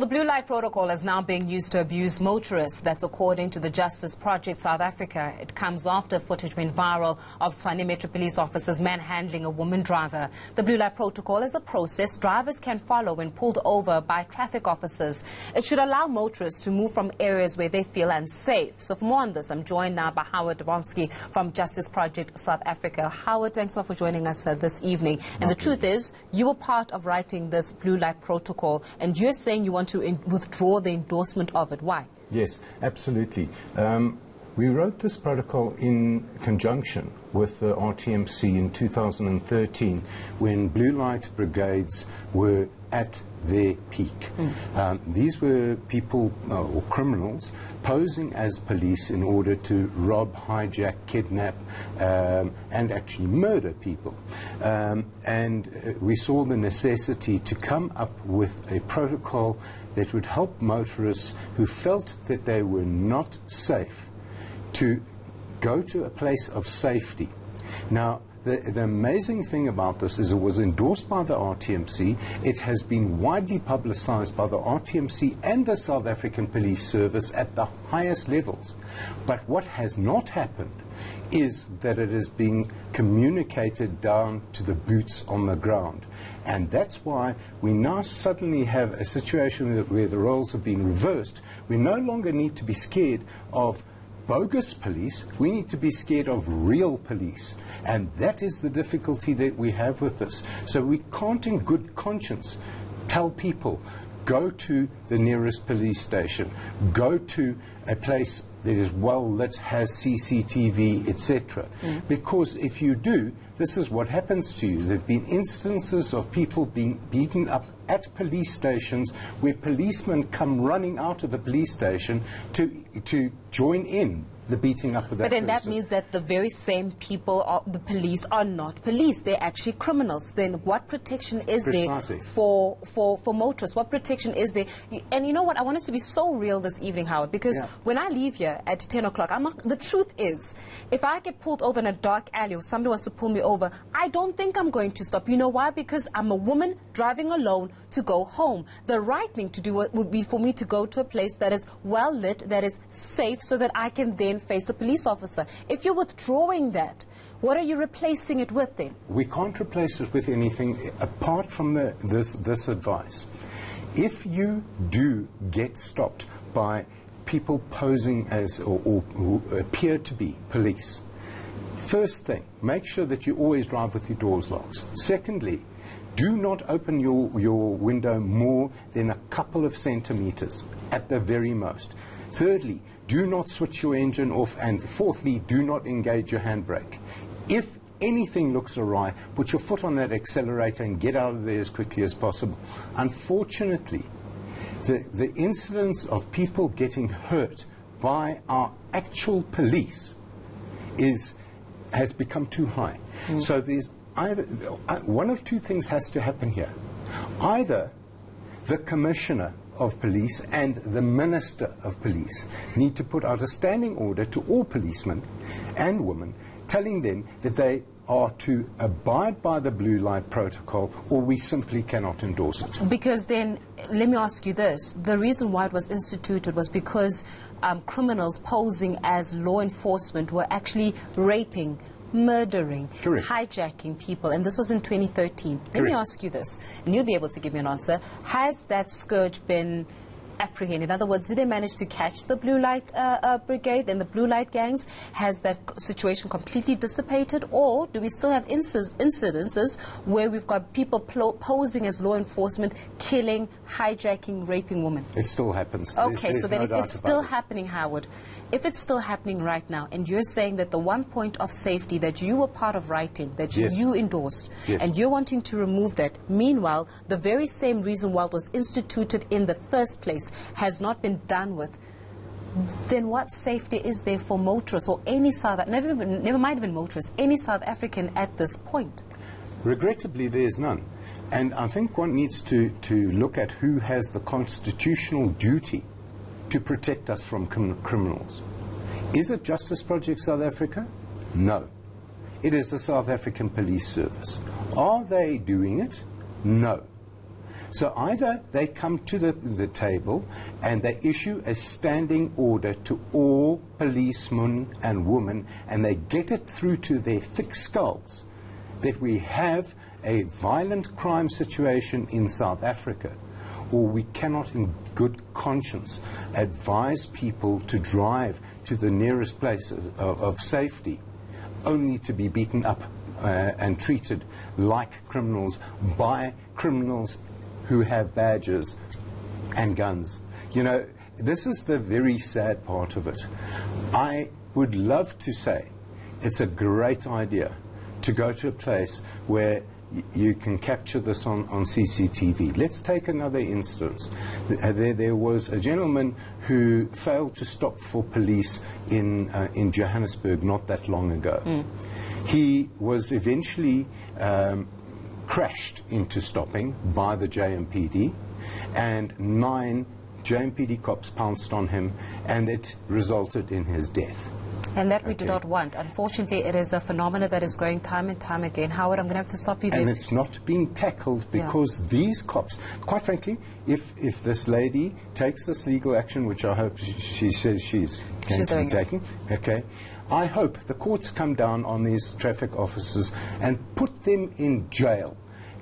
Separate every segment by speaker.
Speaker 1: The blue light protocol is now being used to abuse motorists. That's according to the Justice Project South Africa. It comes after footage went viral of Tshwane Metro Police Officers manhandling a woman driver. The blue light protocol is a process drivers can follow when pulled over by traffic officers. It should allow motorists to move from areas where they feel unsafe. So for more on this, I'm joined now by Howard Dubowski from Justice Project South Africa. Howard, thanks for joining us this evening. And the truth is, you were part of writing this blue light protocol, and you're saying you want to withdraw the endorsement of it. Why?
Speaker 2: Yes, absolutely. We wrote this protocol in conjunction with the RTMC in 2013 when blue light brigades were at their peak. These were people or criminals posing as police in order to rob, hijack, kidnap and actually murder people. And we saw the necessity to come up with a protocol that would help motorists who felt that they were not safe to go to a place of safety. Now, the amazing thing about this is it was endorsed by the RTMC. It has been widely publicized by the RTMC and the South African Police Service at the highest levels. But what has not happened is that it is being communicated down to the boots on the ground. And that's why we now suddenly have a situation where the roles have been reversed. We no longer need to be scared of bogus police, we need to be scared of real police. And that is the difficulty that we have with this. So we can't in good conscience tell people, go to the nearest police station, go to a place that is well lit, has CCTV, etc. Because if you do, this is what happens to you. There have been instances of people being beaten up at police stations where policemen come running out of the police station to join in the beating up of that person.
Speaker 1: But then that means that the very same people, the police, are not police. They're actually criminals. Then what protection is there for motorists? What protection is there? And you know what? I want us to be so real this evening, Howard, because when I leave here at 10 o'clock, the truth is, if I get pulled over in a dark alley or somebody wants to pull me over, I don't think I'm going to stop. You know why? Because I'm a woman driving alone to go home. The right thing to do would be for me to go to a place that is well lit, that is safe, so that I can then face a police officer. If you're withdrawing that, what are you replacing it with then? We
Speaker 2: can't replace it with anything apart from this advice. If you do get stopped by people posing as or who appear to be police, first thing, make sure that you always drive with your doors locked. Secondly, do not open your window more than a couple of centimeters at the very most. Thirdly, do not switch your engine off. And fourthly, do not engage your handbrake. If anything looks awry, put your foot on that accelerator and get out of there as quickly as possible. Unfortunately, the incidence of people getting hurt by our actual police has become too high. So there's either one of two things has to happen here. Either the commissioner of police and the minister of police need to put out a standing order to all policemen and women telling them that they are to abide by the blue light protocol, or we simply cannot endorse it.
Speaker 1: Because then, let me ask you this, the reason why it was instituted was because criminals posing as law enforcement were actually raping, murdering, hijacking people, and this was in 2013. Let me ask you this, and you'll be able to give me an answer. Has that scourge been apprehended? In other words, did they manage to catch the blue light brigade and the blue light gangs? Has that situation completely dissipated, or do we still have incidences where we've got people posing as law enforcement, killing, hijacking, raping women?
Speaker 2: It still happens.
Speaker 1: Okay, so then if it's still happening, Howard, if it's still happening right now, and you're saying that the one point of safety that you were part of writing, that you endorsed, and you're wanting to remove that, meanwhile, the very same reason why it was instituted in the first place has not been done with, then what safety is there for motorists or any never mind even motorists, any South African at this point?
Speaker 2: Regrettably, there is none. And I think one needs to look at who has the constitutional duty to protect us from criminals. Is it Justice Project South Africa? No. It is the South African Police Service. Are they doing it? No. So either they come to the table and they issue a standing order to all policemen and women, and they get it through to their thick skulls that we have a violent crime situation in South Africa, or we cannot in good conscience advise people to drive to the nearest place of safety only to be beaten up and treated like criminals by criminals who have badges and guns. You know, this is the very sad part of it. I would love to say it's a great idea to go to a place where you can capture this on CCTV. Let's take another instance. There was a gentleman who failed to stop for police in Johannesburg not that long ago. He was eventually crashed into stopping by the JMPD, and 9 JMPD cops pounced on him, and it resulted in his death.
Speaker 1: And that we do not want. Unfortunately, it is a phenomenon that is growing time and time again. Howard, I'm going to have to stop you there.
Speaker 2: And it's not being tackled because these cops, quite frankly, if this lady takes this legal action, which I hope she says she's going to be taking, I hope the courts come down on these traffic officers and put them in jail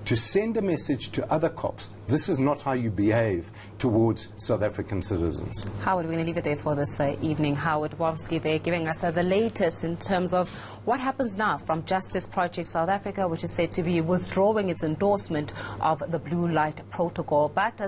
Speaker 2: to send a message to other cops. This is not how you behave towards South African citizens.
Speaker 1: Howard, we're going to leave it there for this evening. Howard Womsky there giving us the latest in terms of what happens now from Justice Project South Africa, which is said to be withdrawing its endorsement of the blue light protocol. But